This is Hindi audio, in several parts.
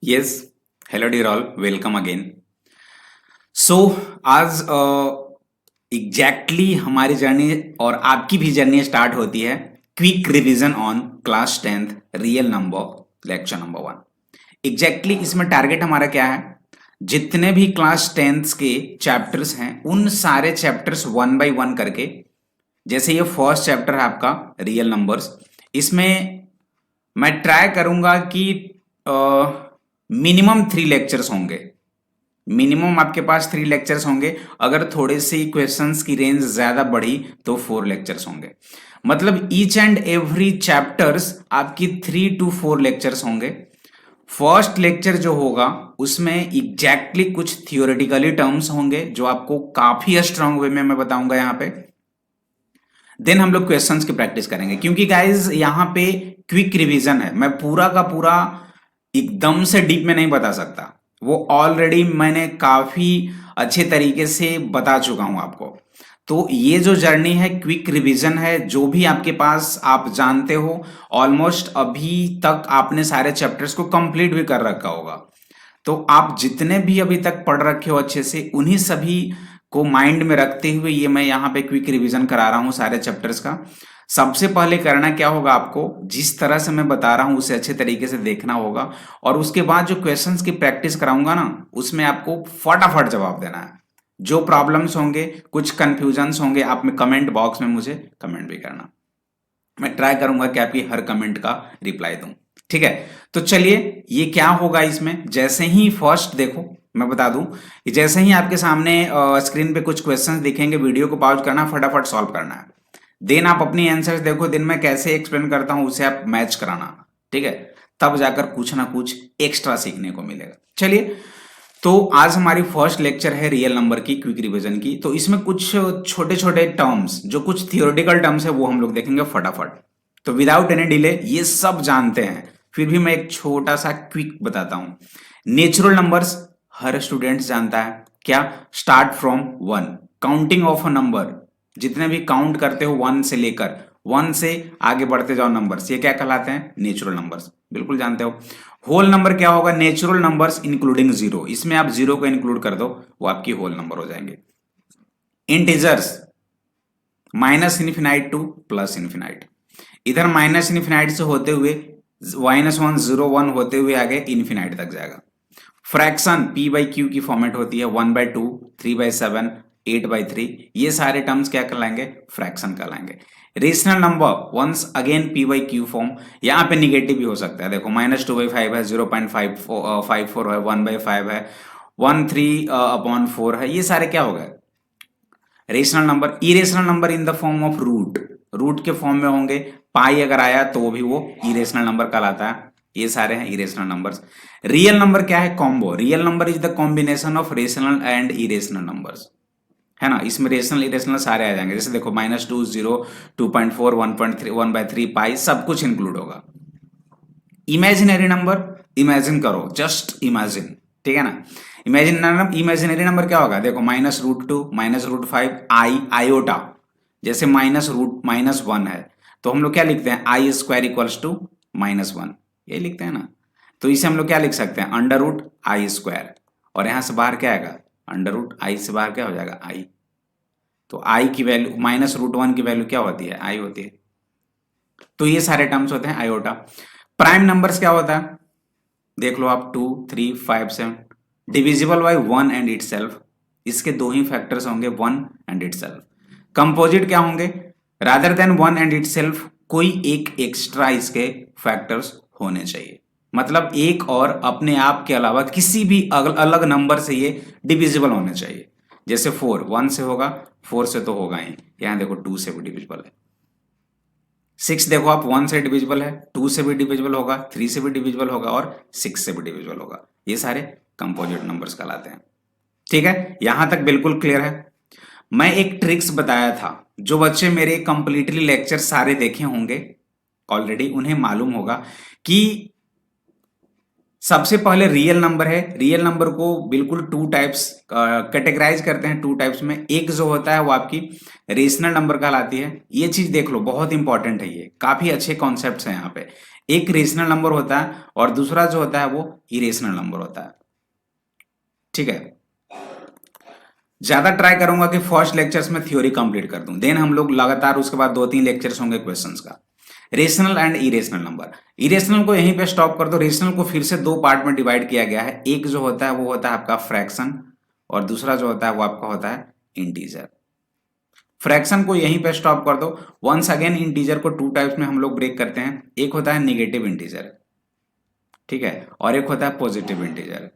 Yes, hello dear all, welcome again. So आज एग्जैक्टली हमारी जर्नी और आपकी भी जर्नी स्टार्ट होती है quick revision on class 10th real number lecture number 1। Exactly इसमें टारगेट हमारा क्या है? जितने भी क्लास 10th के चैप्टर्स हैं उन सारे चैप्टर्स वन बाय वन करके, जैसे ये फर्स्ट चैप्टर है आपका रियल नंबर्स, इसमें मैं ट्राई करूंगा कि मिनिमम 3 लेक्चर्स होंगे। मिनिमम आपके पास 3 लेक्चर्स होंगे। अगर थोड़े से क्वेश्चंस की रेंज ज्यादा बढ़ी तो 4 लेक्चर्स होंगे। मतलब ईच एंड एवरी चैप्टर्स आपकी 3 to 4 लेक्चर्स होंगे। फर्स्ट लेक्चर जो होगा उसमें एग्जैक्टली कुछ थियोरेटिकली टर्म्स होंगे जो आपको काफी स्ट्रांग वे में मैं बताऊंगा यहाँ पे। देन हम लोग क्वेश्चंस की प्रैक्टिस करेंगे, क्योंकि गाइज यहाँ पे क्विक रिवीजन है। मैं पूरा का पूरा एकदम से डीप में नहीं बता सकता, वो ऑलरेडी मैंने काफी अच्छे तरीके से बता चुका हूं आपको। तो ये जो जर्नी है क्विक रिवीजन है, जो भी आपके पास आप जानते हो ऑलमोस्ट अभी तक आपने सारे चैप्टर्स को कंप्लीट भी कर रखा होगा। तो आप जितने भी अभी तक पढ़ रखे हो अच्छे से, उन्हीं सभी को माइंड में रखते हुए ये मैं यहाँ पे क्विक रिवीजन करा रहा हूँ सारे चैप्टर्स का। सबसे पहले करना क्या होगा, आपको जिस तरह से मैं बता रहा हूं उसे अच्छे तरीके से देखना होगा, और उसके बाद जो क्वेश्चंस की प्रैक्टिस कराऊंगा ना, उसमें आपको फटाफट जवाब देना है। जो प्रॉब्लम्स होंगे, कुछ कंफ्यूजन्स होंगे, आप में कमेंट बॉक्स में मुझे कमेंट भी करना। मैं ट्राई करूंगा कि आपकी हर कमेंट का रिप्लाई दूं। ठीक है, तो चलिए ये क्या होगा इसमें। जैसे ही फर्स्ट देखो, मैं बता दूं, जैसे ही आपके सामने स्क्रीन पे कुछ क्वेश्चंस दिखेंगे, वीडियो को पॉज करना, फटाफट सॉल्व करना है। देन आप अपनी आंसर्स देखो, दिन में कैसे एक्सप्लेन करता हूं उसे आप मैच कराना। ठीक है, तब जाकर कुछ ना कुछ एक्स्ट्रा सीखने को मिलेगा। चलिए, तो आज हमारी फर्स्ट लेक्चर है रियल नंबर की क्विक रिवीजन की। तो इसमें कुछ छोटे छोटे टर्म्स, जो कुछ थियोरेटिकल टर्म्स है, वो हम लोग देखेंगे फटाफट। तो विदाउट एनी डिले, ये सब जानते हैं, फिर भी मैं एक छोटा सा क्विक बताता हूं। नेचुरल नंबर्स हर स्टूडेंट जानता है। क्या? Start from 1, counting of a number. जितने भी काउंट करते हो 1 से लेकर, 1 से आगे बढ़ते जाओ नंबर्स, ये क्या कहलाते हैं? Natural numbers. बिल्कुल जानते हो। होल नंबर क्या होगा? Natural numbers including zero. इसमें आप जीरो को इंक्लूड कर दो, वो आपकी होल नंबर हो जाएंगे। Integers minus infinite two plus infinite. इधर माइनस इन्फिनाइट से होते हुए -1 0 1 होते हुए आगे इन्फिनाइट तक जाएगा। फ्रैक्शन पी बाई क्यू की फॉर्मेट होती है, 1/2, 3/7, 8/3। ये सारे टर्म्स क्या कहलाएंगे? फ्रैक्शन कहलाएंगे। Rational number once again p by q form. यहाँ पे निगेटिव भी हो सकता है। देखो -2/5 है, 0.54 है, 1/5 है, 1/3/4 है। ये सारे क्या हो गए? Rational number. Irrational number in the form of root, root के फॉर्म में होंगे। पाई अगर आया तो भी वो इरेशनल नंबर कहलाता है। ये सारे हैं इरेशनल नंबर्स। रियल नंबर क्या है? Combo. Real number is the combination of rational and irrational numbers, है ना। इसमें रेशनल इरेशनल सारे आ जाएंगे। जैसे देखो -2 0 2.4 1.3 1/3 पाई, सब कुछ इंक्लूड होगा। इमेजिनरी नंबर, इमेजिन करो, जस्ट इमेजिन। ठीक है ना। इमेजिनरी नंबर क्या होगा? देखो -√2 -√5 आई आयोटा। जैसे -1 है तो हम लोग क्या लिखते हैं? I² इक्वल्स टू -1, ये लिखते हैं ना। तो इसे हम लोग क्या लिख सकते हैं? √I²। और यहां से बाहर क्या आएगा? √I से बाहर क्या हो जाएगा? I। तो I की वैल्यू, -√1 की वैल्यू क्या होती है? I होती है। तो ये सारे टर्म्स होते हैं आयोटा। प्राइम नंबर्स क्या होता है? देख लो आप, 2 3 5 7, डिविजिबल बाय 1 एंड इटसेल्फ। इसके दो ही फैक्टर्स होंगे, 1 एंड इटसेल्फ। कंपोजिट क्या होंगे? रादर देन 1 एंड इटसेल्फ, कोई एक एक्स्ट्रा इसके फैक्टर्स होने चाहिए। मतलब एक और अपने आप के अलावा किसी भी अलग नंबर से ये डिविजिबल होने चाहिए। जैसे 4 1 से होगा, 4 से तो होगा ही। यहां देखो 2 से भी डिविजिबल है। 6 देखो आप, 1 से डिविजिबल है, 2 से भी डिविजिबल होगा, 3 से भी डिविजिबल होगा, और 6 से भी डिविजिबल होगा। ये सारे कंपोजिट नंबर्स कहलाते हैं। ठीक है, यहां तक बिल्कुल क्लियर है। मैं एक ट्रिक्स बताया था, जो बच्चे मेरे कंप्लीटली लेक्चर सारे देखे होंगे ऑलरेडी, उन्हें मालूम होगा कि सबसे पहले रियल नंबर है। रियल नंबर को बिल्कुल 2 टाइप्स कैटेगराइज करते हैं, 2 टाइप्स में। एक जो होता है वो आपकी रेशनल नंबर कहलाती है। ये चीज देख लो, बहुत इंपॉर्टेंट है, ये काफी अच्छे कॉन्सेप्ट्स हैं यहाँ पे। एक रेशनल नंबर होता है और दूसरा जो होता है वो इरेशनल नंबर होता है। ठीक है, ज्यादा ट्राई करूंगा कि फर्स्ट लेक्चर्स में थ्योरी कंप्लीट कर दूं, देन हम लोग लगातार उसके बाद 2-3 लेक्चर्स होंगे क्वेश्चंस का। Rational and irrational number, irrational को यहीं पे स्टॉप कर दो। रेशनल को फिर से दो पार्ट में डिवाइड किया गया है, एक जो होता है वो होता है आपका फ्रैक्शन और दूसरा जो होता है वो आपका होता है इंटीजर। फ्रैक्शन को यहीं पे स्टॉप कर दो। वंस अगेन इंटीजर को टू टाइप्स में हम लोग ब्रेक करते हैं, एक होता है निगेटिव इंटीजर, ठीक है, और एक होता है पॉजिटिव इंटीजर।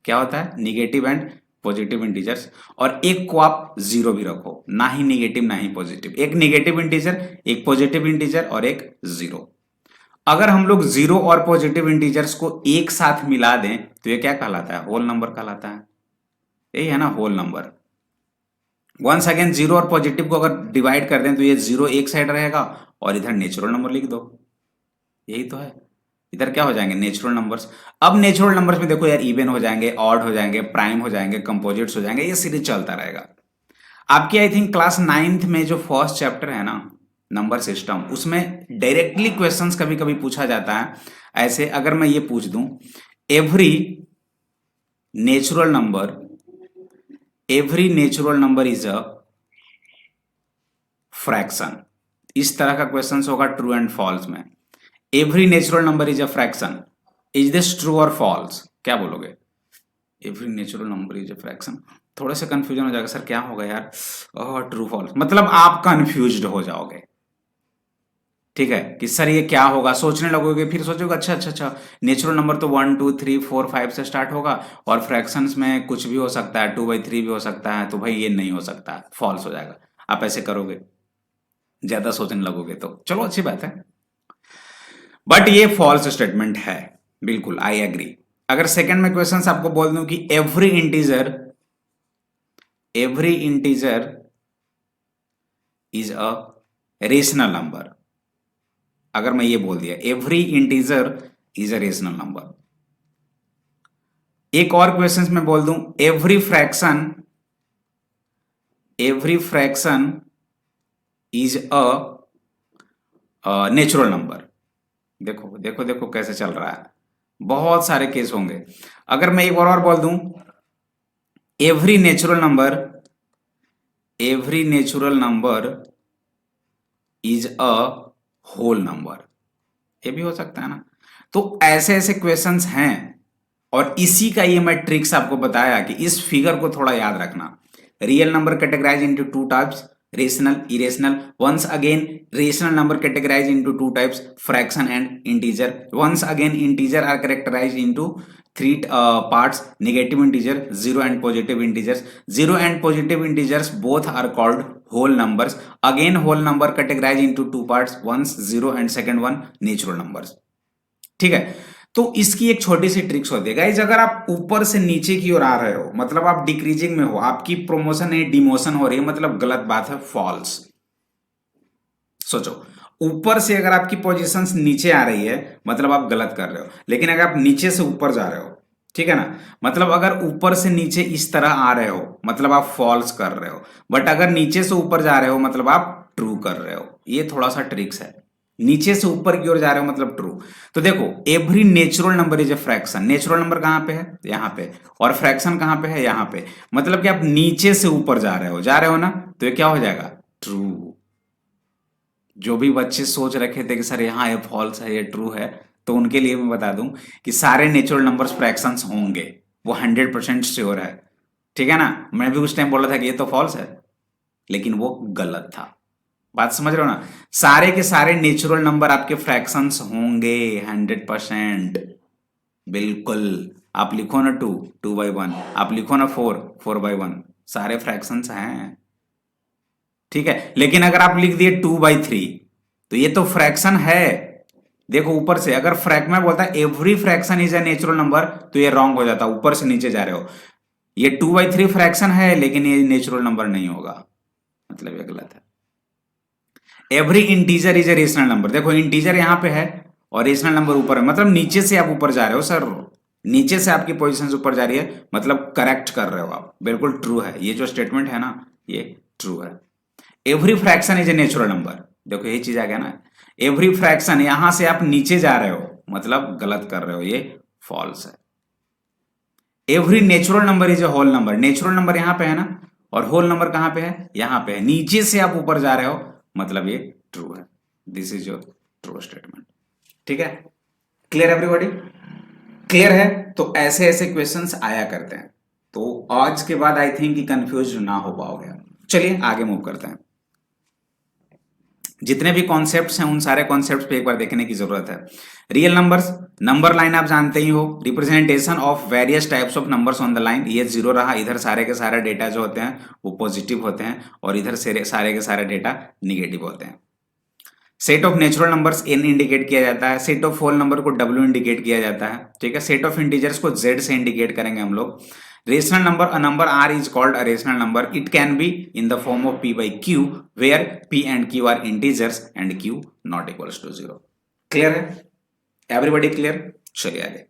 क्या होता है? Negative and positive integers. और एक को आप जीरो भी रखो, ना ही निगेटिव ना ही पॉजिटिव, एक निगेटिव इंटीजर, एक पॉजिटिव इंटीजर और एक जीरो। अगर हम लोग जीरो और पॉजिटिव इंटीजर्स को एक साथ मिला दें तो ये क्या कहलाता है? होल नंबर कहलाता है। यही है ना whole number. Once again zero और पॉजिटिव को अगर डिवाइड कर दें तो ये जीरो एक साइड रहेगा और इधर नेचुरल नंबर लिख दो, यही तो है। इधर क्या हो जाएंगे? Natural numbers. अब नेचुरल नंबर्स में देखो यार, इवन हो जाएंगे, ऑड हो जाएंगे, प्राइम हो जाएंगे, कंपोजिट्स हो जाएंगे, ये सीरीज चलता रहेगा। आपकी आई थिंक क्लास 9th में जो फर्स्ट चैप्टर है ना नंबर सिस्टम, उसमें डायरेक्टली क्वेश्चंस कभी कभी पूछा जाता है ऐसे। अगर मैं ये पूछ दूं every natural number is a fraction, इस तरह का क्वेश्चन होगा ट्रू एंड फॉल्स में। Every natural number is a fraction, is this true और फॉल्स? क्या बोलोगे? Every natural number is a fraction, थोड़ा सा कंफ्यूजन हो जाएगा, सर क्या होगा यार, ट्रू फॉल्स, मतलब आप कंफ्यूज्ड हो जाओगे। ठीक है कि सर ये क्या होगा, सोचने लगोगे, फिर सोचोगे अच्छा अच्छा अच्छा, नेचुरल नंबर तो 1 2 3 4 5 से स्टार्ट होगा और फ्रैक्शंस में कुछ भी हो सकता है, 2/3 भी हो सकता है, तो भाई ये नहीं हो सकता, फॉल्स हो जाएगा। आप ऐसे करोगे, ज्यादा सोचने लगोगे तो चलो अच्छी बात है, बट ये फॉल्स स्टेटमेंट है, बिल्कुल आई एग्री। अगर सेकंड में क्वेश्चन आपको बोल दूं कि every integer is a rational number, अगर मैं ये बोल दिया every integer is a rational number. एक और क्वेश्चन में बोल दूं every fraction is a natural number. देखो देखो देखो कैसे चल रहा है, बहुत सारे केस होंगे। अगर मैं एक और बोल दूं every natural number is a whole number, ये भी हो सकता है ना। तो ऐसे ऐसे क्वेश्चंस हैं और इसी का ये मैं ट्रिक्स आपको बताया कि इस फिगर को थोड़ा याद रखना। Real number categorize into two types, rational irrational. Once again rational number categorize into two types, fraction and integer. Once again integer are characterize into three parts, negative integer, zero and positive integers. Zero and positive integers both are called whole numbers. Again whole number categorized into two parts, one zero and second one natural numbers. ठीक है, तो इसकी एक छोटी सी ट्रिक्स होती है गाइज। अगर आप ऊपर से नीचे की ओर आ रहे हो, मतलब आप डिक्रीजिंग में हो, आपकी प्रमोशन है डिमोशन हो रही है, मतलब गलत बात है, फॉल्स। सोचो, ऊपर से अगर आपकी पोजीशंस नीचे आ रही है मतलब आप गलत कर रहे हो, लेकिन अगर आप नीचे से ऊपर जा रहे हो, ठीक है ना, मतलब अगर ऊपर से नीचे इस तरह आ रहे हो मतलब आप फॉल्स कर रहे हो, बट अगर नीचे से ऊपर जा रहे हो मतलब आप ट्रू कर रहे हो। ये थोड़ा सा ट्रिक्स है, नीचे से ऊपर की ओर जा रहे हो मतलब ट्रू। तो देखो every natural number is a fraction, natural number कहां पे है? यहां पे, और फ्रैक्शन कहां पे है? यहां पे, मतलब कि आप नीचे से ऊपर जा रहे हो ना, तो ये क्या हो जाएगा? ट्रू। जो भी बच्चे सोच रखे थे कि सर यहाँ ये फॉल्स है ये ट्रू है, तो उनके लिए मैं बता दूं कि सारे नेचुरल नंबर्स फ्रैक्शंस होंगे, वो 100% श्योर है। ठीक है ना, मैं भी उस टाइम बोला था कि ये तो फॉल्स है, लेकिन वो गलत था। बात समझ रहे हो ना, सारे के सारे नेचुरल नंबर आपके फ्रैक्शंस होंगे 100%, बिल्कुल। आप लिखो ना 2/1, आप लिखो ना 4/1, सारे फ्रैक्शंस हैं। ठीक है, लेकिन अगर आप लिख दिए 2/3 तो ये तो फ्रैक्शन है। देखो ऊपर से अगर में बोलता है every fraction is a natural number, तो ये रॉन्ग हो जाता, ऊपर से नीचे जा रहे हो। ये 2/3 फ्रैक्शन है लेकिन ये नेचुरल नंबर नहीं होगा, मतलब ये गलत है। Every integer is a rational number, देखो इंटीजर यहां पे है और रेशनल नंबर ऊपर है, मतलब नीचे से आप ऊपर जा रहे हो सर, नीचे से आपकी पोजीशन ऊपर जा रही है, मतलब करेक्ट कर रहे हो आप, बिल्कुल ट्रू है। ये जो स्टेटमेंट है ना ये ट्रू है। Every fraction is a natural number, देखो यही चीज आ गया ना, एवरी फ्रैक्शन, यहां से आप नीचे जा रहे हो मतलब गलत कर रहे हो, ये फॉल्स है। Every natural number is a whole number, natural number यहां पे है ना, और होल नंबर कहां पे है, यहां पे है। नीचे से आप ऊपर जा रहे हो मतलब ये ट्रू है। This is your true statement. ठीक है, क्लियर एवरीबॉडी? क्लियर है? तो ऐसे ऐसे क्वेश्चंस आया करते हैं, तो आज के बाद आई थिंक कि कंफ्यूज ना हो पाओगे। चलिए आगे मूव करते हैं। जितने भी कॉन्सेप्ट्स हैं उन सारे कॉन्सेप्ट्स पे एक बार देखने की जरूरत है। रियल नंबर्स, नंबर लाइन आप जानते ही हो, representation of various types of numbers on the line. ये जीरो रहा, इधर सारे के सारे डेटा जो होते हैं वो पॉजिटिव होते हैं, और इधर सारे के सारे डेटा निगेटिव होते हैं। Set of natural numbers n indicate किया जाता है, सेट ऑफ होल नंबर को w इंडिकेट किया जाता है। ठीक है, सेट ऑफ इंटीजर्स को z से इंडिकेट करेंगे हम लोग। Rational number, a number r is called a rational number. It can be in the form of p by q, where p and q are integers and q not equals to 0. Clear है? Everybody clear? चलिए आगे।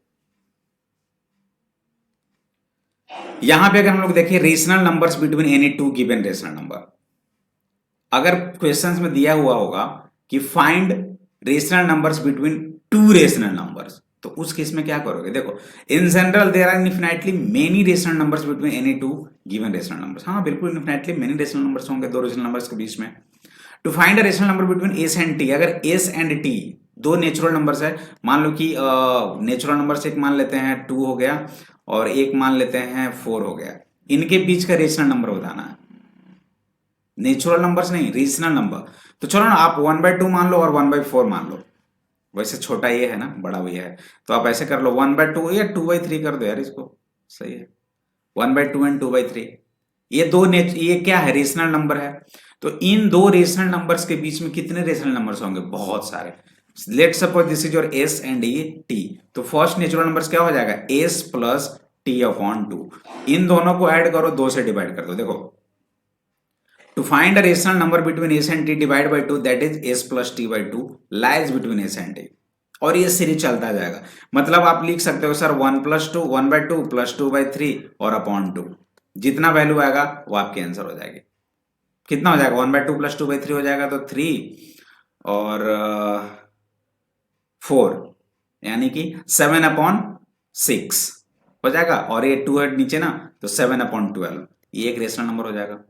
यहां पे अगर हम लोग देखिए rational numbers between any two given rational number, अगर क्वेश्चंस में दिया हुआ होगा कि find rational numbers between two rational numbers, तो उस केस में क्या करोगे? देखो, in general there are infinitely many rational numbers between any two given rational numbers. हाँ बिल्कुल, इनफिनाइटली मेनी रेशनल नंबर्स होंगे दो रेशनल नंबर्स के बीच में। To find a rational number between S and T, अगर एस एंड टी दो नेचुरल नंबर्स है, मान लो कि नेचुरल नंबर्स एक मान लेते हैं 2 हो गया, और एक मान लेते हैं 4 हो गया, इनके बीच का रेशनल नंबर बताना है। नेचुरल नंबर्स नहीं, रीजनल नंबर। तो चलो ना, आप 1/2 मान लो और 1/4 मान लो। वैसे छोटा ये है ना, बड़ा भी है, तो आप ऐसे कर लो 1/2 या 2/3 कर दो यार इसको, सही है। 1/2 एंड 2/3, ये क्या है? रेशनल नंबर है। तो इन दो रेशनल नंबर्स के बीच में कितने रेशनल नंबर्स होंगे? बहुत सारे। Let suppose this is your S and ये टी, तो फर्स्ट नेचुरल नंबर्स क्या हो जाएगा? S plus T upon 2। इन दोनों को ऐड करो, 2 से डिवाइड कर दो। देखो, to find a rational number between s and t divide by 2, that is s plus t by 2 lies between s and t, और ये सीरीज चलता जाएगा। मतलब आप लिख सकते हो सर 1+2 1/2 प्लस 2/3 और अपॉन 2, जितना वैल्यू आएगा वो आपकी आंसर हो जाएगी। कितना हो जाएगा? 1/2 प्लस 2/3 हो जाएगा तो 3 और 4, यानी कि 7/6 हो जाएगा, और ये 2 है नीचे ना, तो 7/12, ये एक रेशनल नंबर हो जाएगा।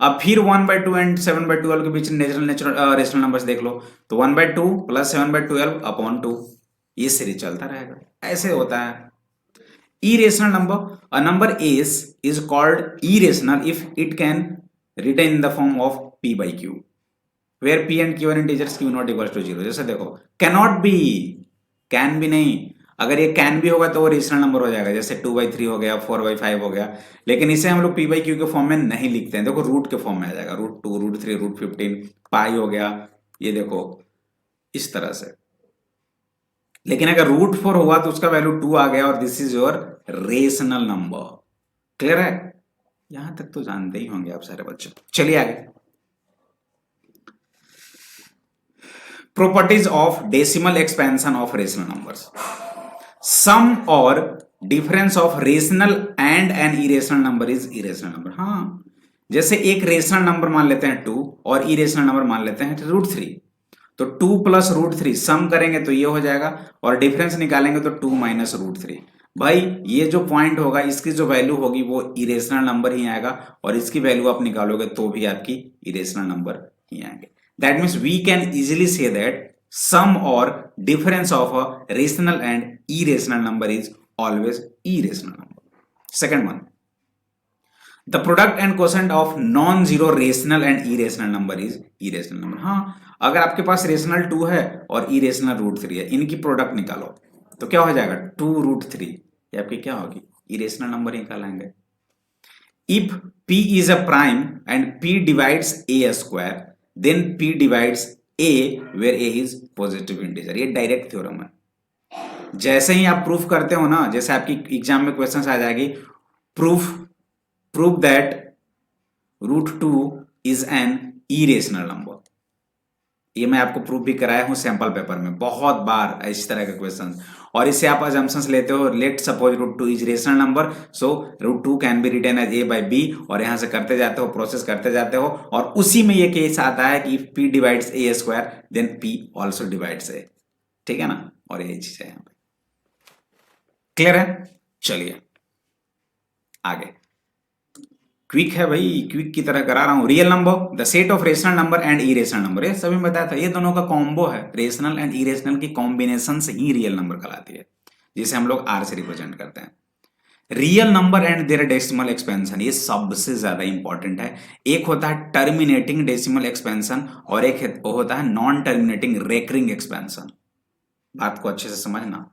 अब फिर 1/2 एंड 7/12 के बीच नेचुरल रेशनल नंबर्स देख लो, तो 1/2 प्लस 7/12 अपॉन 2, ये सीरीज चलता रहेगा। ऐसे होता है। irrational number, a number is called irrational if it can written in the form of p by q, where p and q are integers, q not equals to 0। जैसे देखो, cannot be, can भी नहीं, अगर ये कैन भी होगा तो वो रेशनल नंबर हो जाएगा, जैसे 2/3 हो गया, 4/5 हो गया, लेकिन इसे हम लोग p by q के फॉर्म में नहीं लिखते हैं। देखो रूट के फॉर्म में आ जाएगा, √2 √3 √15 पाई हो गया, ये देखो इस तरह से। लेकिन अगर √4 हुआ तो उसका वैल्यू 2 आ गया, और this is your rational number. Clear है? यहां तक तो जानते ही होंगे आप सारे बच्चे। चलिए आगे। Properties of decimal expansion of rational numbers. Sum और difference of rational and an irrational number is irrational number. हाँ, जैसे एक रेशनल नंबर मान लेते हैं 2 और इरेशनल नंबर मान लेते हैं √3, तो 2 प्लस √3 सम करेंगे तो ये हो जाएगा, और डिफरेंस निकालेंगे तो 2 माइनस √3। भाई ये जो पॉइंट होगा, इसकी जो वैल्यू होगी वो इरेशनल नंबर ही आएगा, और इसकी वैल्यू आप निकालोगे तो भी आपकी इरेशनल नंबर ही आएंगे। That means we can easily से that sum or difference of a rational and irrational number is always irrational number. Second one, the product and quotient of non-zero rational and irrational number is irrational number. हाँ, अगर आपके पास रेशनल 2 है और irrational √3 है, इनकी प्रोडक्ट निकालो तो क्या हो जाएगा? 2√3, ये आपकी क्या होगी? irrational नंबर निकालेंगे। If p is a prime and p divides a square, then p divides a where a is positive integer. ये डायरेक्ट थ्योरम है। जैसे ही आप प्रूफ करते हो ना, जैसे आपकी एग्जाम में क्वेश्चन आ जाएगी, proof that √2 is an irrational number. ये मैं आपको प्रूफ भी कराया हूं सैंपल पेपर में बहुत बार इस तरह के क्वेश्चन, और इससे आप अजम्पशंस लेते हो, let suppose root two is rational number, so root two can be written as a by b, और यहां से करते जाते हो, प्रोसेस करते जाते हो, और उसी में ये केस आता है कि if p divides a square then p also divides a, ठीक है ना, और यही चीज है यहाँ पे। क्लियर है? चलिए आगे, क्विक है भाई, क्विक की तरह करा रहा हूं। Real number the set of rational number and irrational number, ये सभी बताया था, ये दोनों का कॉम्बो है, रेशनल एंड इरेशनल की कॉम्बिनेशन से ही रियल नंबर कहलाती है, जिसे हम लोग आर से रिप्रेजेंट करते हैं। Real number and their decimal expansion, ये सबसे ज्यादा इंपॉर्टेंट है। एक होता है टर्मिनेटिंग डेसिमल एक्सपेंशन और एक होता है नॉन टर्मिनेटिंग रेकरिंग एक्सपेंशन। बात को अच्छे से समझना।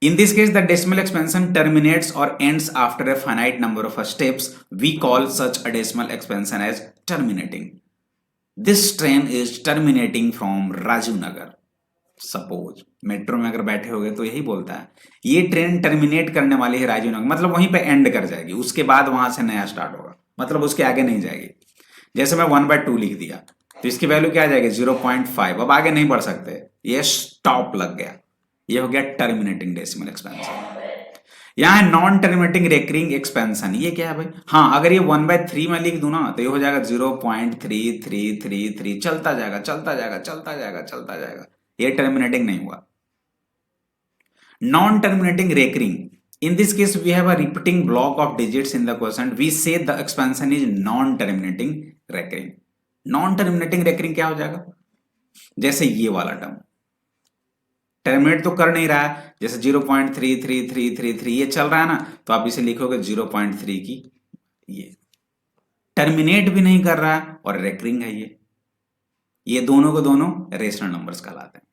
In this case, the decimal expansion terminates or ends after a finite number of steps. We call such a decimal expansion as terminating. This train is terminating from Rajiv Nagar. Suppose metro में अगर बैठे होगे तो यही बोलता है, ये ट्रेन टर्मिनेट करने वाली है राजीव नगर, मतलब वहीं पे एंड कर जाएगी, उसके बाद वहां से नया स्टार्ट होगा, मतलब उसके आगे नहीं जाएगी। जैसे मैं 1/2 लिख दिया तो इसकी वैल्यू क्या आ जाएगी 0.5, अब आगे नहीं बढ़ सकते, ये स्टॉप लग गया, ये हो गया टर्मिनेटिंग डेसिमल एक्सपेंशन। यहां है नॉन टर्मिनेटिंग रेकरिंग एक्सपेंशन, ये क्या है भाई, हाँ अगर ये 1/3 में लिख दूं ना तो ये हो जाएगा 0.3333, चलता जाएगा चलता जाएगा चलता जाएगा चलता जाएगा, ये टर्मिनेटिंग नहीं हुआ। Non terminating recurring, in this case we have a repeating block of digits in the quotient, we say the expansion is non terminating recurring। Non terminating recurring क्या हो जाएगा, जैसे ये वाला टर्म टर्मिनेट तो कर नहीं रहा है, जैसे 0.33333 ये चल रहा है ना, तो आप इसे लिखोगे 0.3 की, ये टर्मिनेट भी नहीं कर रहा है और रेकरिंग है, ये दोनों को दोनों रेशनल नंबर्स कहलाते हैं।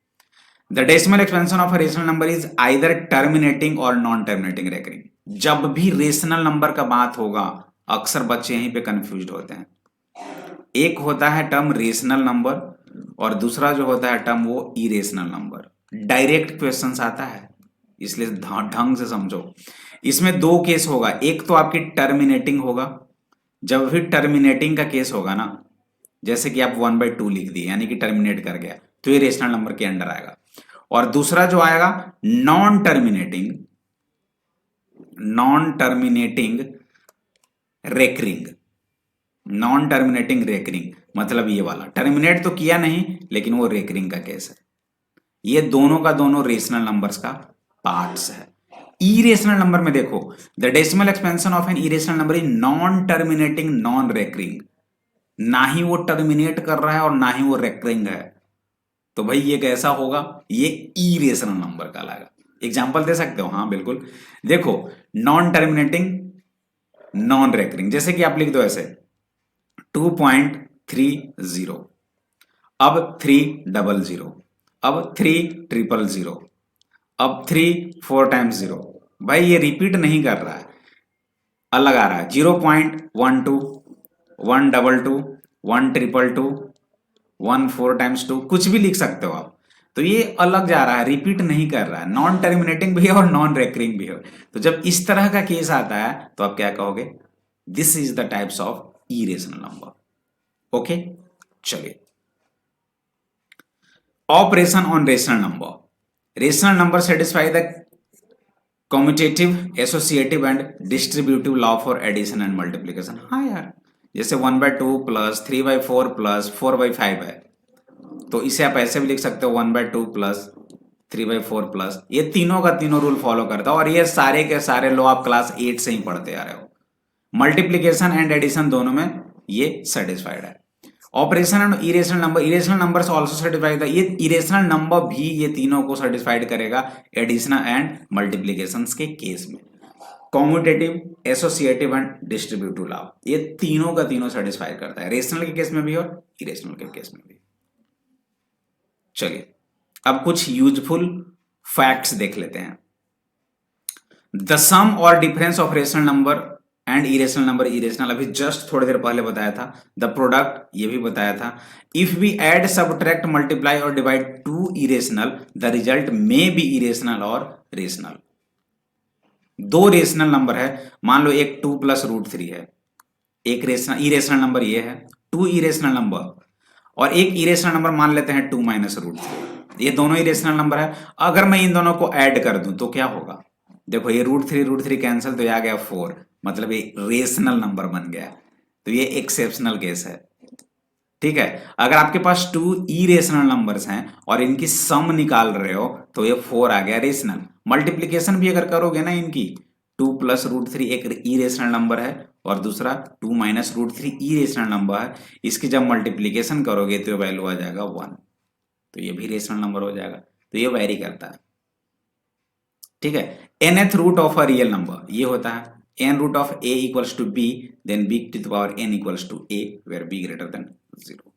The decimal expansion of a rational number is either terminating और नॉन टर्मिनेटिंग रेकरिंग। जब भी रेशनल नंबर का बात होगा अक्सर बच्चे यहीं पे कंफ्यूज होते हैं, एक होता है टर्म रेशनल नंबर और दूसरा जो होता है टर्म वो इरेशनल नंबर। डायरेक्ट क्वेश्चंस आता है, इसलिए ढंग से समझो। इसमें दो केस होगा, एक तो आपकी टर्मिनेटिंग होगा, जब भी टर्मिनेटिंग का केस होगा ना, जैसे कि आप 1/2 लिख दिए यानी कि टर्मिनेट कर गया, तो ये रेशनल नंबर के अंडर आएगा। और दूसरा जो आएगा non terminating recurring, non terminating recurring मतलब ये वाला टर्मिनेट तो किया नहीं लेकिन वो रेकरिंग का केस है। ये दोनों का दोनों रेशनल नंबर्स का पार्ट्स है। इरेशनल नंबर में देखो, the decimal expansion of N irrational number is non terminating non recurring, ना ही वो टर्मिनेट कर रहा है और ना ही वो रेकरिंग है, तो भाई ये कैसा होगा, ये इरेशनल नंबर का लाएगा। एग्जांपल दे सकते हो? हाँ बिल्कुल, देखो नॉन टर्मिनेटिंग नॉन रेकरिंग, जैसे कि आप लिख दो ऐसे 2.30, अब 300, अब 300, अब 3 4 टाइम्स 0, भाई ये रिपीट नहीं कर रहा है, अलग आ रहा है 0.12, 122, 122, 1 4 टाइम्स 2, कुछ भी लिख सकते हो आप, तो ये अलग जा रहा है, रिपीट नहीं कर रहा है, नॉन टर्मिनेटिंग भी है और नॉन रेकरिंग भी है। तो जब इस तरह का केस आता है तो आप क्या कहोगे, this is the types of irrational number. Okay चलिए, operation on rational number. Rational number satisfy the commutative, associative and distributive law for addition and multiplication. हाँ यार, जैसे 1/2 प्लस 3/4 प्लस 4/5 है, तो इसे आप ऐसे भी लिख सकते हो 1/2 प्लस 3/4 प्लस, ये तीनों का तीनों रूल फॉलो करता है और ये सारे के सारे लॉ आप क्लास 8 से ही पढ़ते आ रहे हो। मल्टीप्लीकेशन एंड एडिशन दोनों में ये सेटिस्फाइड है। Operation and irrational number, irrational numbers also satisfied, ये इरेशनल नंबर भी ये तीनों को सेटिस्फाइड करेगा एडिशन एंड मल्टीप्लीकेशंस के केस में। Commutative, associative and distributive law, ये तीनों का तीनों सेटिस्फाई करता है, रेशनल के केस में भी और इरेशनल के केस में भी। चलिए अब कुछ यूजफुल फैक्ट्स देख लेते हैं। द सम और difference of rational number and irrational number, irrational अभी जस्ट थोड़ी देर पहले बताया था। द प्रोडक्ट ये भी बताया था। If we add, subtract, multiply और divide two irrational, the result may be irrational और रेशनल। दो रेशनल नंबर है, मान लो एक 2 + √3 है, एक रेशनल इरेशनल नंबर ये है, 2 इरेशनल नंबर, और एक इरेशनल नंबर मान लेते हैं 2 माइनस रूट थ्री। ये दोनों इरेशनल नंबर है। अगर मैं इन दोनों को ऐड कर दूं तो क्या होगा? देखो ये रूट थ्री कैंसिल, तो ये आ गया 4, मतलब ये रेशनल नंबर बन गया। तो ये एक्सेप्शनल केस है। ठीक है, अगर आपके पास 2 इरेशनल नंबर्स हैं और इनकी सम निकाल रहे हो तो ये 4 आ गया रेशनल। मल्टीप्लीकेशन भी अगर करोगे ना इनकी, 2 प्लस रूट थ्री एक इरेशनल नंबर है और दूसरा 2 minus root three irrational number है, इसकी जब मल्टीप्लीकेशन करोगे तो वैल्यू आ जाएगा 1, तो ये भी रेशनल नंबर हो जाएगा। तो ये वेरी करता है। ठीक है, nth root of a real number ये होता है n root of a equals to b, then b to the power n equals to a where b greater than 0।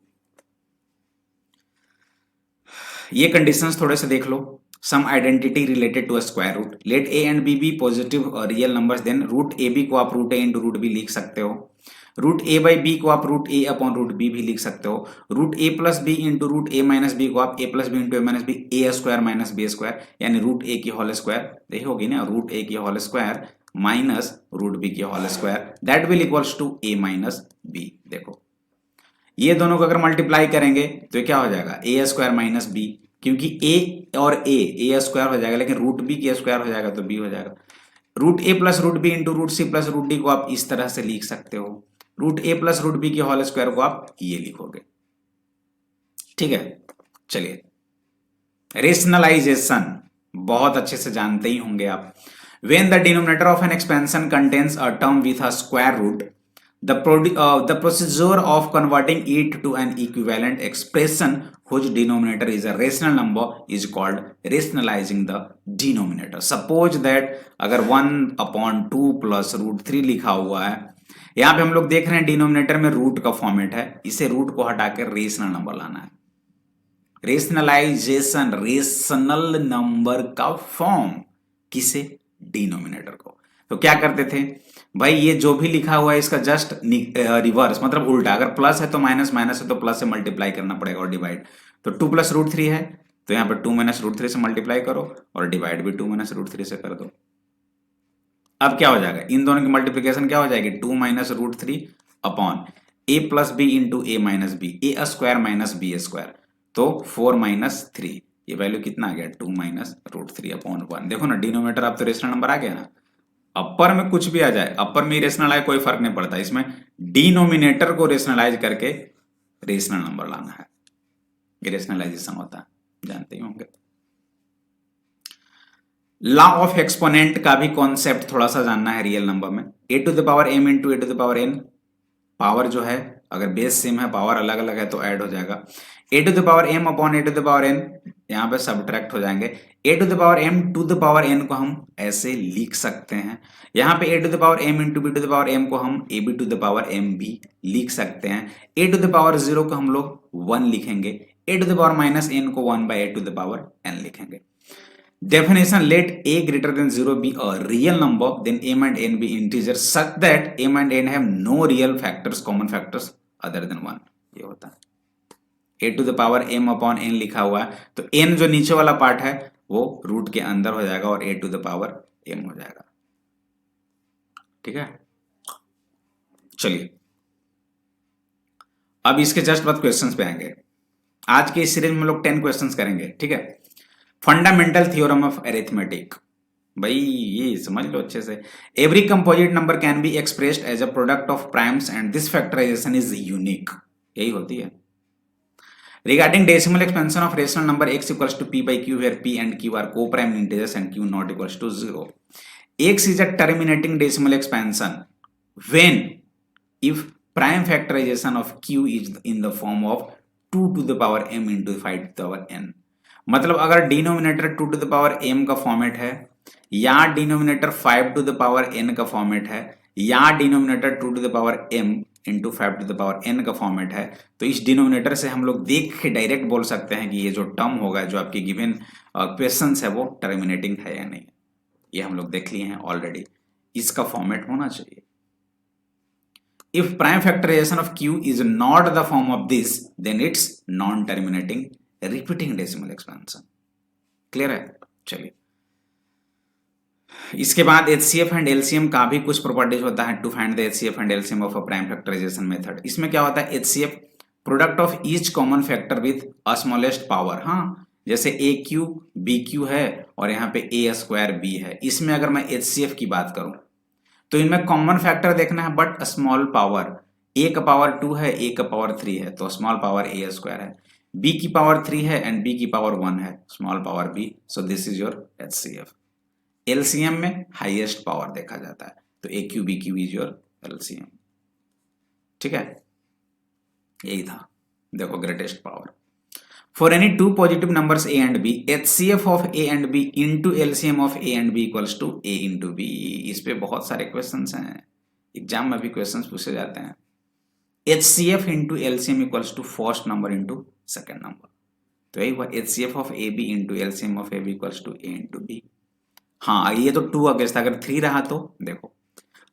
ये कंडीशंस थोड़े से देख लो। Some identity related to a square root, let a and b be positive real numbers, then root a b को आप root a into root b लिख सकते हो। रूट ए बाई बी को आप root a upon root b भी लिख सकते हो। Root a plus b into root a minus b को आप a plus b into a minus b a square minus b square, यानी रूट ए की होल स्क्वायर, देखी होगी ना, रूट ए की whole square minus root b की whole square, that will equals to a minus b. देखो ये दोनों को अगर मल्टीप्लाई करेंगे तो क्या हो जाएगा? ए स्क्वायर माइनस बी, क्योंकि ए और ए स्क्वायर हो जाएगा, लेकिन रूट बी की स्क्वायर हो जाएगा तो बी हो जाएगा। Root a plus root b into root c plus root d को आप इस तरह से लिख सकते हो। Root a plus root b की होल स्क्वायर को आप ये लिखोगे। ठीक है, चलिए रेशनलाइजेशन बहुत अच्छे से जानते ही होंगे आप। When the denominator of an expansion contains a term with a square root, the procedure of converting it to an equivalent expression whose denominator is a rational number is called rationalizing the denominator. Suppose that अगर 1/2 plus root 3 लिखा हुआ है, यहाँ पे हम लोग देख रहे हैं डिनोमिनेटर में रूट का फॉर्मेट है, इसे रूट को हटाकर रेशनल नंबर लाना है। रेशनलाइजेशन, रेशनल नंबर का फॉर्म किसे? डिनोमिनेटर को। तो क्या करते थे भाई, ये जो भी लिखा हुआ है इसका जस्ट रिवर्स, मतलब उल्टा। अगर प्लस है तो माइनस, माइनस है तो प्लस से मल्टीप्लाई करना पड़ेगा और डिवाइड। तो 2 प्लस रूट थ्री है तो यहाँ पर 2 माइनस रूट थ्री से मल्टीप्लाई करो और डिवाइड भी 2 माइनस रूट थ्री से कर दो। अब क्या हो जाएगा? इन दोनों की मल्टीप्लीकेशन क्या हो जाएगी? 2 minus root three upon A plus b into a minus b, a square minus b square, तो 4 माइनस थ्री, ये वैल्यू कितना आ गया? 2 माइनस रूट थ्री अपॉन 1। देखो ना डिनोमिनेटर अब तो रेशनल नंबर आ गया ना। अपर में कुछ भी आ जाए, अपर में रेशनल आए कोई फर्क नहीं पड़ता, इसमें डिनोमिनेटर को रेशनलाइज करके रेशनल नंबर लाना है, ये रेशनलाइजेशन होता है, जानते ही होंगे। लॉ ऑफ एक्सपोनेंट का भी कॉन्सेप्ट थोड़ा सा जानना है रियल नंबर में। A to the power m into a to the power n, power जो है अगर बेस सेम है पावर अलग अलग है तो ऐड हो जाएगा। A to the power m upon a to the power n, यहाँ पे सब्ट्रैक्ट हो जाएंगे। A to the power m to the power n को हम ऐसे लिख सकते हैं। यहाँ पे a to the power m into b to the power m को हम a b to the power m भी लिख सकते हैं। ए टू द पावर 0 को हम लोग 1 लिखेंगे। A to the power minus n को 1 by a to the power n लिखेंगे। Definition: let a greater than 0 be a real number, then m and n be integers such that m and n have no real factors, common factors other than 1। ये होता है a to the power m upon n लिखा हुआ है तो n जो नीचे वाला पार्ट है वो रूट के अंदर हो जाएगा और a to the power m हो जाएगा। ठीक है, चलिए अब इसके जस्ट बाद क्वेश्चंस पे आएंगे। आज के इस सीरीज में हम लोग 10 क्वेश्चंस करेंगे। ठीक है, फंडामेंटल थ्योरम ऑफ अरिथमेटिक, भाई ये समझ लो अच्छे से। Every composite number can be expressed as a product of primes and this factorization is unique, यही होती है। Regarding decimal expansion of rational number x equals to p by q where p and q are coprime integers and q not equals to 0, x is a terminating decimal expansion when if prime factorization of q is in the form of 2 to the power m into 5 to the power n। मतलब अगर denominator 2 to the power m का फॉर्मेट है या denominator 5 to the power n का फॉर्मेट है या denominator 2 to the power m into 5 to the power n का फॉर्मेट है, तो इस डिनोमिनेटर से हम लोग देख के डायरेक्ट बोल सकते हैं कि ये जो टर्म होगा जो आपके गिवन क्वेश्चंस है वो टर्मिनेटिंग है या नहीं। ये हम लोग देख लिए हैं ऑलरेडी, इसका फॉर्मेट होना चाहिए। If prime factorization of q is not the form of this, then it's non-terminating repeating decimal expansion। Clear है? चलिए इसके बाद HCF एंड LCM का भी कुछ प्रॉपर्टीज होता है to find the HCF and LCM of a prime factorization method. इसमें क्या होता है? HCF product of each common factor with smallest power, हाँ जैसे ए क्यू बी क्यू है और यहाँ पे ए स्क्वायर बी है, इसमें अगर मैं HCF की बात करूं तो इनमें कॉमन फैक्टर देखना है बट स्मॉल पावर, ए का पावर 2 है, ए का पावर 3 है तो स्मॉल पावर ए स्क्वायर है, बी की पावर 3 है एंड बी की पावर 1 है, small power b, so this is your HCF। LCM में हाईएस्ट पावर देखा जाता है तो a q b q is your LCM। ठीक है, यही था, देखो greatest power. For any two positive numbers a and b, HCF of a and b into LCM of a and b equals to a into b। इस पे बहुत सारे क्वेश्चंस हैं, एग्जाम में भी क्वेश्चंस पूछे जाते हैं। HCF into LCM equals to first number into second number, तो यही हुआ HCF of AB into LCM of AB equals to a into b। हाँ ये तो 2 अगेंस्ट, अगर 3 रहा तो देखो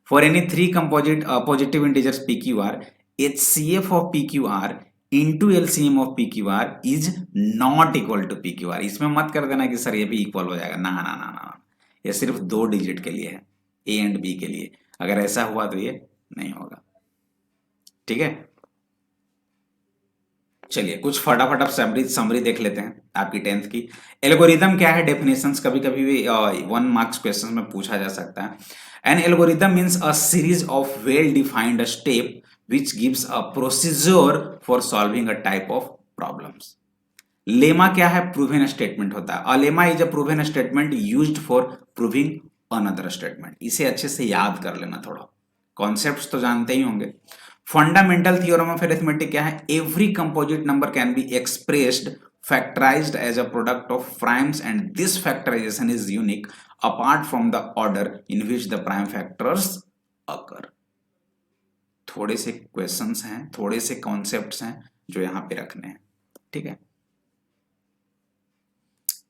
for any 3 composite positive integers PQR, HCF of PQR into LCM of PQR is not equal to PQR। इसमें मत कर देना कि सर ये भी इक्वल हो जाएगा, ना ना ना ना, ये सिर्फ 2 डिजिट के लिए है, A एंड B के लिए, अगर ऐसा हुआ तो ये नहीं होगा। ठीक है, चलिए कुछ फटाफट आप समरी देख लेते हैं आपकी 10th की। एल्गोरिदम क्या है, डेफिनेशंस कभी कभी भी 1 मार्क्स क्वेश्चन में पूछा जा सकता है। N algorithm means a series of well defined step which gives a procedure for solving a type of problems। Lemma क्या है, प्रूवन स्टेटमेंट होता है। A lemma is a proven statement used for proving another statement. इसे अच्छे से याद कर लेना, थोड़ा कॉन्सेप्ट्स तो जानते ही होंगे। फंडामेंटल थ्योरम ऑफ अरिथमेटिक क्या है, every composite number can be expressed factorized as a product of primes and this factorization is unique apart from the order in which the prime factors occur। थोड़े से क्वेश्चंस हैं, थोड़े से कॉन्सेप्ट्स हैं जो यहां पे रखने हैं। ठीक है,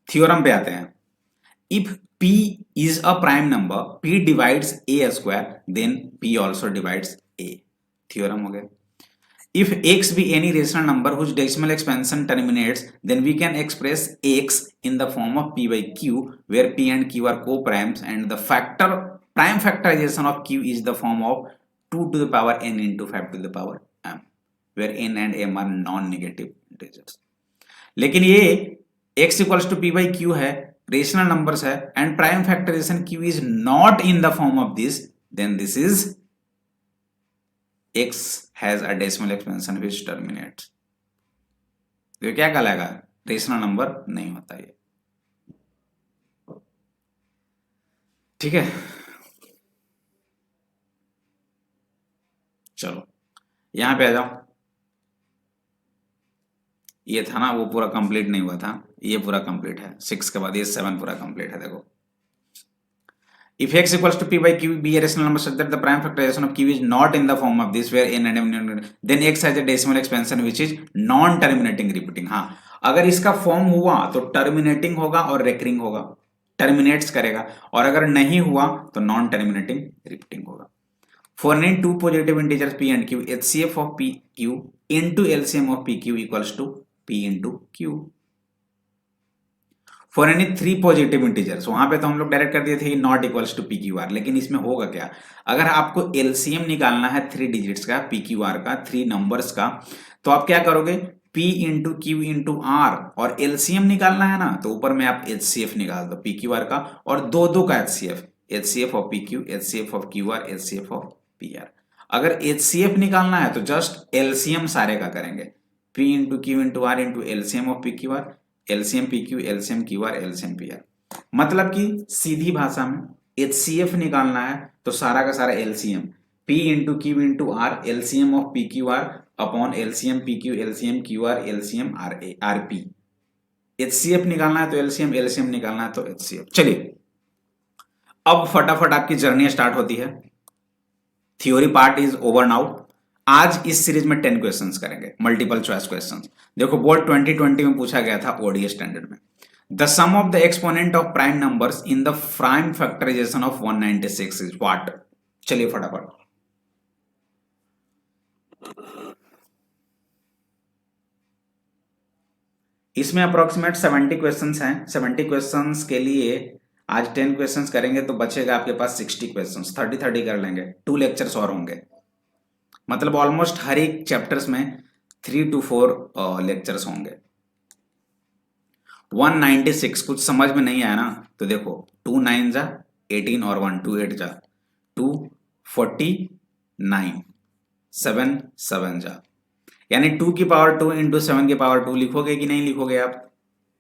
थ्योरम पे आते हैं। If p is a prime number, p divides a square, then p also divides a। Theorem हो गया। If x be any rational number whose decimal expansion terminates, then we can express x in the form of p by q, where p and q are co-primes, and the prime factorization of q is the form of 2 to the power n into 5 to the power m, where n and m are non-negative integers। लेकिन ये x equals to p by q है, रेशनल नंबर्स है, and prime factorization q is not in the form of this, then this is x has a decimal expansion which terminates। तो क्या कहलाएगा, रेशनल नंबर नहीं होता ये। ठीक है, चलो यहां पे आ जाओ। ये था ना, वो पूरा कंप्लीट नहीं हुआ था, ये पूरा कंप्लीट है। 6 के बाद ये 7 पूरा कंप्लीट है। देखो if x equals to p by q be a rational number such that the prime factorization of q is not in the form of this where n and m, then x has a decimal expansion which is non terminating repeating। हाँ, अगर इसका फॉर्म हुआ तो टर्मिनेटिंग होगा और रेकरिंग होगा, टर्मिनेट्स करेगा, और अगर नहीं हुआ तो नॉन टर्मिनेटिंग रिपीटिंग होगा। For any 2 positive integers p and q, HCF of pq into LCM of pq equals to p into q। For any 3 positive integers, वहां पे तो हम लोग डायरेक्ट कर दिए थे नॉट इक्वल्स टू PQR, लेकिन इसमें होगा क्या, अगर आपको LCM निकालना है 3 डिजिट्स का, PQR का, 3 नंबर्स का, तो आप क्या करोगे, P into Q into R, और LCM निकालना है ना तो ऊपर में आप HCF निकाल दो PQR का, और दो का HCF of PQ, HCF of QR, HCF of PR। अगर HCF निकालना है तो जस्ट LCM सारे का करेंगे, P into Q into R into LCM of PQR, LCM PQ, LCM QR, LCM PR। मतलब कि सीधी भाषा में HCF निकालना है तो सारा का सारा LCM, P into Q into R, LCM of PQR upon LCM PQ, LCM QR, LCM RP। HCF निकालना है तो LCM, LCM निकालना है तो HCF। चलिए अब फटाफट आपकी जर्नी स्टार्ट होती है। Theory part is over now. आज इस सीरीज में 10 क्वेश्चंस करेंगे, मल्टीपल चॉइस क्वेश्चंस। देखो बोर्ड 2020 में पूछा गया था ओडीए स्टैंडर्ड में, the sum of the exponent of prime numbers in the prime factorisation of 196 is what. चलिए फटाफट, इसमें अप्रोक्सीमेट 70 क्वेश्चंस हैं। 70 क्वेश्चंस के लिए आज 10 क्वेश्चंस करेंगे तो बचेगा आपके पास 60 क्वेश्चंस, 30 कर लेंगे, 2 लेक्चर्स और होंगे। मतलब ऑलमोस्ट हर एक चैप्टर्स में 3 to 4 लेक्चर्स होंगे। 196 कुछ समझ में नहीं आया ना तो देखो 2 9 जा 18 और 1 2 8 जा 249 7 7 जा, यानी 2 की पावर 2 इंटू 7 की पावर 2 लिखोगे कि नहीं लिखोगे आप?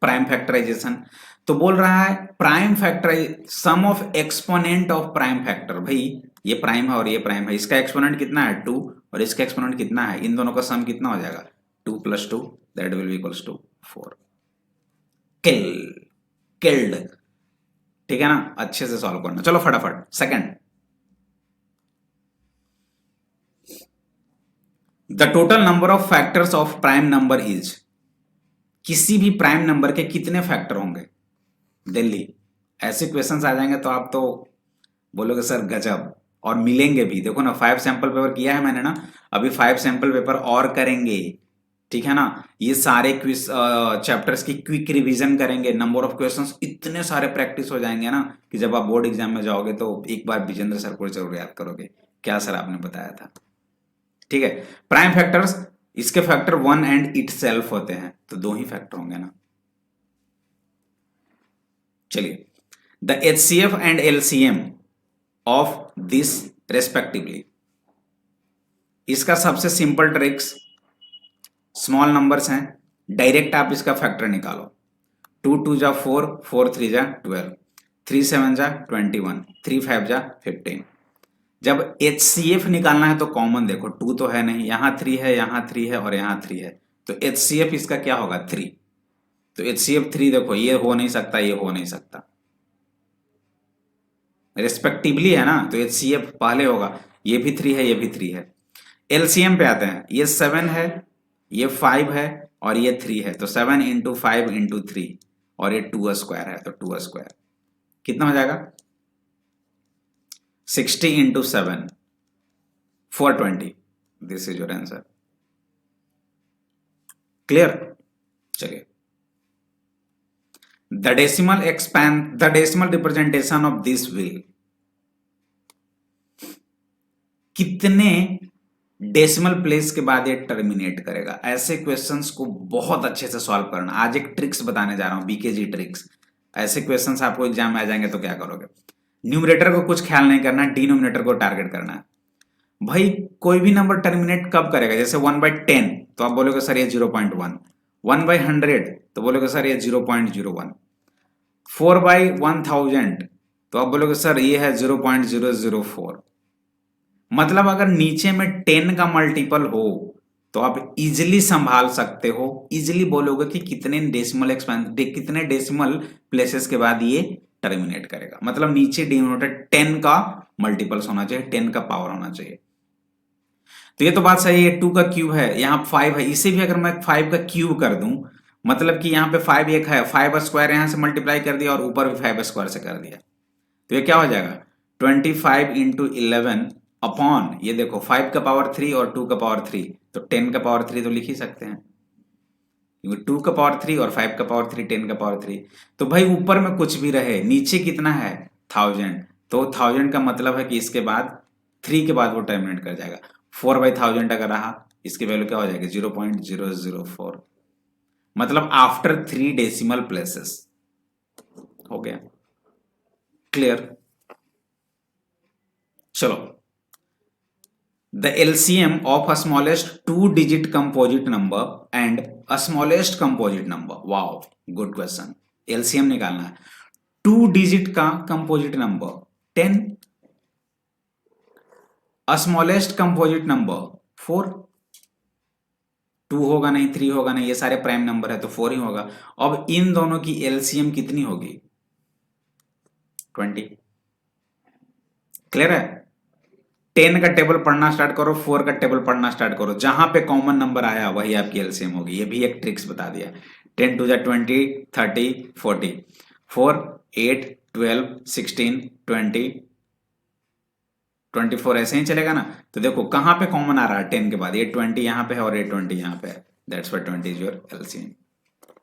प्राइम फैक्टराइजेशन तो बोल रहा है prime factorise sum of exponent of prime factor. भाई ये प्राइम है और ये प्राइम है, इसका एक्सपोनेंट कितना है 2 और इसका एक्सपोनेंट कितना है, इन दोनों का सम कितना हो जाएगा 2 + 2 that will be equals to 4। Killed, ठीक है ना, अच्छे से सॉल्व करना। चलो फटाफट second, the total number of factors of prime number is, किसी भी प्राइम नंबर के कितने फैक्टर होंगे दिल्ली। ऐसे क्वेश्चंस आ जाएंगे तो आप तो बोलोगे सर गजब, और मिलेंगे भी। देखो ना 5 सैंपल पेपर किया है मैंने ना, अभी 5 सैंपल पेपर और करेंगे, ठीक है ना। ये सारे क्विज चैप्टर्स की क्विक रिवीजन करेंगे, नंबर ऑफ क्वेश्चंस इतने सारे प्रैक्टिस हो जाएंगे ना कि जब आप बोर्ड एग्जाम में जाओगे तो एक बार विजेंद्र सर को जरूर याद करोगे, क्या सर आपने बताया था। ठीक है, प्राइम फैक्टर्स, इसके फैक्टर 1 एंड इटसेल्फ होते हैं, तो 2 ही फैक्टर होंगे ना। चलिए, the HCF and LCM of this respectively, इसका सबसे सिंपल ट्रिक्स, स्मॉल नंबर्स हैं, डायरेक्ट आप इसका फैक्टर निकालो। 2 2 जा 4, 4 3 जा 12, 3 7 जा 21, 3 5 जा 15। जब HCF निकालना है तो कॉमन देखो, 2 तो है नहीं, यहां 3 है, यहां 3 है और यहां 3 है, तो HCF इसका क्या होगा 3। तो HCF 3 देखो, ये हो नहीं सकता, ये हो नहीं सकता, रिस्पेक्टिवली है ना, तो HCF पहले होगा, ये भी 3 है, ये भी 3 है। LCM पे आते हैं, ये 7 है, ये 5 है और ये 3 है, तो 7 इंटू 5 इंटू 3 और ये 2 स्क्वायर है, तो 2 स्क्वायर कितना हो जाएगा 60 into 7 420, this is your answer. Clear, चलिए, the decimal representation of this will, कितने डेसिमल प्लेस के बाद ये टर्मिनेट करेगा। ऐसे क्वेश्चंस को बहुत अच्छे से सॉल्व करना। आज एक ट्रिक्स बताने जा रहा हूं, बीकेजी ट्रिक्स। ऐसे क्वेश्चंस आपको एग्जाम में आ जाएंगे तो क्या करोगे, न्यूमरेटर को कुछ ख्याल नहीं करना, डिनोमिनेटर को टारगेट करना है। भाई कोई भी नंबर टर्मिनेट कब करेगा, जैसे 1/10 तो आप बोलोगे सर ये 0.1, 1/100 तो बोलोगे सर ये 0.01, 4/1000 तो आप बोलोगे सर ये है 0.004। मतलब अगर नीचे में 10 का मल्टीपल हो तो आप इजिली संभाल सकते हो, इजिली बोलोगे कि कितने डेसिमल प्लेसेस के बाद ये टर्मिनेट करेगा। मतलब नीचे डिनोमिनेटर 10 का मल्टीपल्स होना चाहिए, 10 का पावर होना चाहिए। तो ये तो बात सही है, 2 का क्यूब है, यहाँ 5 है, इसे भी अगर मैं 5 का क्यूब कर दूं, मतलब कि यहाँ पे 5 एक है, 5 स्क्वायर यहां से मल्टीप्लाई कर दिया और ऊपर भी 5 स्क्वायर से कर दिया, तो ये क्या हो जाएगा 25 इंटू 11 अपॉन, ये देखो 5 का पावर 3 और 2 का पावर 3, तो 10 का पावर 3 तो लिख ही सकते हैं, क्योंकि 2 का पावर 3 और 5 का पावर 3, 10 का पावर 3। तो भाई ऊपर में कुछ भी रहे, नीचे कितना है 1000, तो 1000 का मतलब है कि इसके बाद 3 के बाद वो टर्मिनेट कर जाएगा। 4/1000 अगर रहा, इसकी वैल्यू क्या हो जाएगी 0.004, मतलब आफ्टर 3 डेसिमल प्लेसेस। हो गया क्लियर। चलो, the LCM of a smallest 2-digit composite number and a smallest composite number, wow good question। LCM निकालना है 2 डिजिट का composite number 10, smallest composite number 4, 2 होगा नहीं, 3 होगा नहीं, ये सारे प्राइम नंबर है तो 4 ही होगा। अब इन दोनों की LCM कितनी होगी 20। क्लियर है, 10 का टेबल पढ़ना स्टार्ट करो, 4 का टेबल पढ़ना स्टार्ट करो, जहां पे कॉमन नंबर आया वही आपकी एलसीएम होगी। ये भी एक ट्रिक्स बता दिया। 10 2 20, 30, 40, 4 8 12 16 20 24, ऐसे ही चलेगा ना। तो देखो कहां पे कॉमन आ रहा है 10 के बाद, ये 20 यहां पे है और ये 20 यहां पे है, that's why 20 is your LCM.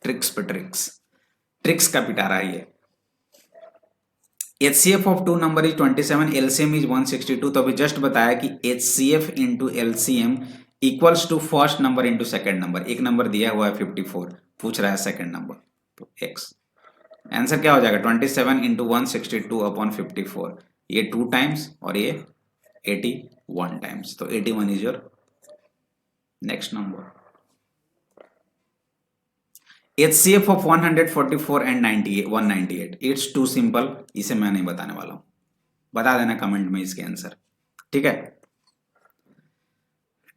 Tricks पे ट्रिक्स, ट्रिक्स का पिटारा है ये। HCF of 2 number is 27, LCM is 162। तो अभी जस्ट बताया कि HCF into LCM equals to first number into second number, एक नंबर दिया हुआ है 54, पूछ रहा है सेकेंड नंबर, तो x आंसर क्या हो जाएगा 27 इंटू 162 अपॉन 54, ये 2 टाइम्स और ये 81 टाइम्स, तो 81 is your next number. HCF of 144 and 198, it's too simple, इसे मैं नहीं बताने वाला हूं, बता देना कमेंट में इसके आंसर, ठीक है।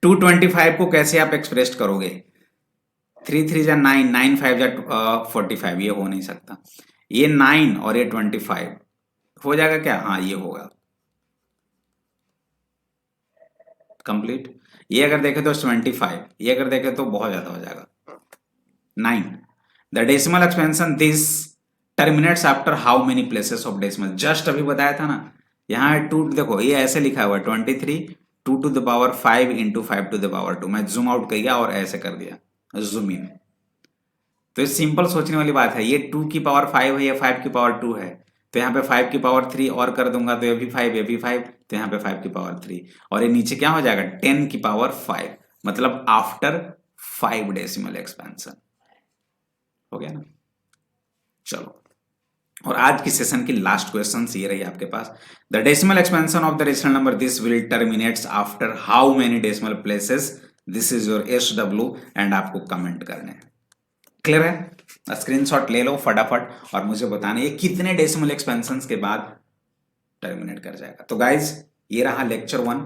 225 को कैसे आप एक्सप्रेस करोगे, 3 3 जा 9, 9 5 जा 45, ये हो नहीं सकता, ये 9 और ये 25 हो जाएगा क्या, हाँ ये होगा कंप्लीट। ये अगर देखें तो 25, ये अगर देखें तो बहुत ज्यादा हो जाएगा 9। The decimal expansion this terminates after how many places of decimal, just अभी बताया था ना, यहाँ टू देखो ये ऐसे लिखा हुआ है 23 2 to the power 5 into 5 to the power 2, मैं जूम आउट किया और ऐसे कर दिया जूम इन, तो ये सिंपल सोचने वाली बात है, ये 2 की पावर 5 है, ये 5 की पावर 2 है, तो यहाँ पे 5 की पावर 3 और कर दूंगा तो ये भी 5, ये भी 5, तो यहाँ पे 5 की पावर 3 और ये नीचे क्या हो जाएगा 10 की पावर 5, मतलब आफ्टर 5 डेसिमल एक्सपेंशन, हो गया ना। चलो, और आज की सेशन की लास्ट क्वेश्चन ये रही आपके पास, the decimal expansion of the rational number this will terminates after how many decimal places, this is your SW and आपको कमेंट करने हैं, क्लियर है। स्क्रीनशॉट ले लो फटाफट और मुझे बताना ये कितने डेसिमल एक्सपेंशंस के बाद टर्मिनेट कर जाएगा। तो गाइज ये रहा लेक्चर 1,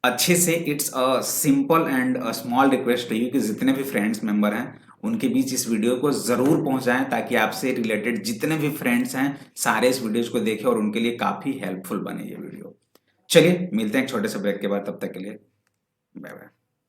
अच्छे से, it's a simple and a small request to you कि जितने भी फ्रेंड्स मेंबर हैं उनके बीच इस वीडियो को जरूर पहुंचाएं ताकि आपसे रिलेटेड जितने भी फ्रेंड्स हैं सारे इस वीडियोज को देखें और उनके लिए काफी हेल्पफुल बने ये वीडियो। चलिए मिलते हैं एक छोटे से ब्रेक के बाद, तब तक के लिए बाय बाय।